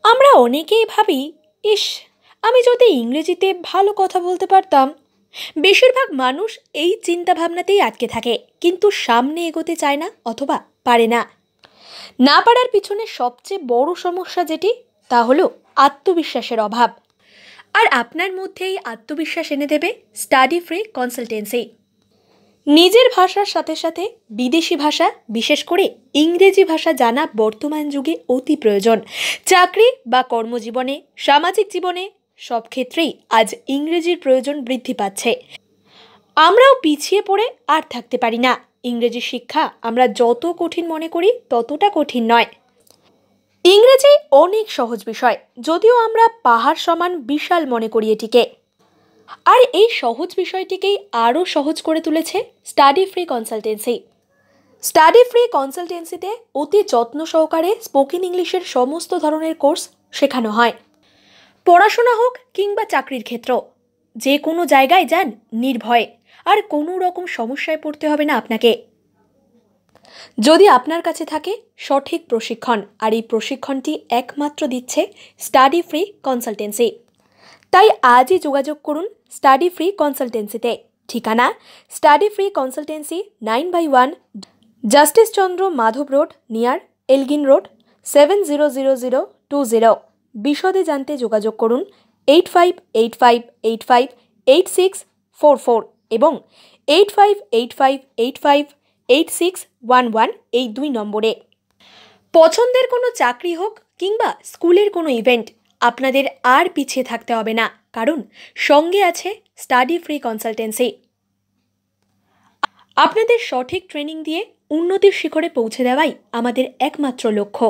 আমরা অনেকেই ভাবি, ইস, আমি যদি ইংরেজিতে ভালো কথা বলতে পারতাম। বেশিরভাগ মানুষ এই চিন্তাভাবনাতেই আটকে থাকে, কিন্তু সামনে এগোতে চায় না অথবা পারে না। না পারার পিছনে সবচেয়ে বড় সমস্যা যেটি, তা হলো আত্মবিশ্বাসের অভাব। আর আপনার মধ্যে এই আত্মবিশ্বাস এনে দেবে স্টাডি ফ্রি কনসালটেন্সি। নিজের ভাষার সাথে সাথে বিদেশি ভাষা, বিশেষ করে ইংরেজি ভাষা জানা বর্তমান যুগে অতি প্রয়োজন। চাকরি বা কর্মজীবনে, সামাজিক জীবনে সব ক্ষেত্রেই আজ ইংরেজির প্রয়োজন বৃদ্ধি পাচ্ছে। আমরাও পিছিয়ে পড়ে আর থাকতে পারি না। ইংরেজি শিক্ষা আমরা যত কঠিন মনে করি ততটা কঠিন নয়। ইংরেজি অনেক সহজ বিষয়, যদিও আমরা পাহাড় সমান বিশাল মনে করি এটিকে। আর এই সহজ বিষয়টিকেই আরও সহজ করে তুলেছে study free consultancy. Study free কনসালটেন্সিতে অতি যত্ন সহকারে স্পোকেন ইংলিশের সমস্ত ধরনের কোর্স শেখানো হয়। পড়াশোনা হোক কিংবা চাকরির ক্ষেত্র, যে কোনো জায়গায় যান নির্ভয়ে, আর কোনো রকম সমস্যায় পড়তে হবে না আপনাকে, যদি আপনার কাছে থাকে সঠিক প্রশিক্ষণ। আর এই প্রশিক্ষণটি একমাত্র দিচ্ছে স্টাডি ফ্রি কনসালটেন্সি। তাই আজই যোগাযোগ করুন স্টাডি ফ্রি কনসালটেন্সিতে। ঠিকানা study free consultancy, 9/1 justice Chandra Madhab road, near Elgin road, 700020। বিশদে জানতে যোগাযোগ করুন 8585858644 এবং 8585858611 এই 2 নম্বরে। পছন্দের কোনো চাকরি হোক কিংবা স্কুলের কোনো ইভেন্ট, আপনাদের আর পিছিয়ে থাকতে হবে না, কারণ সঙ্গে আছে স্টাডি ফ্রি কনসালটেন্সি। আপনাদের সঠিক ট্রেনিং দিয়ে উন্নতির শিখরে পৌঁছে দেওয়াই আমাদের একমাত্র লক্ষ্য।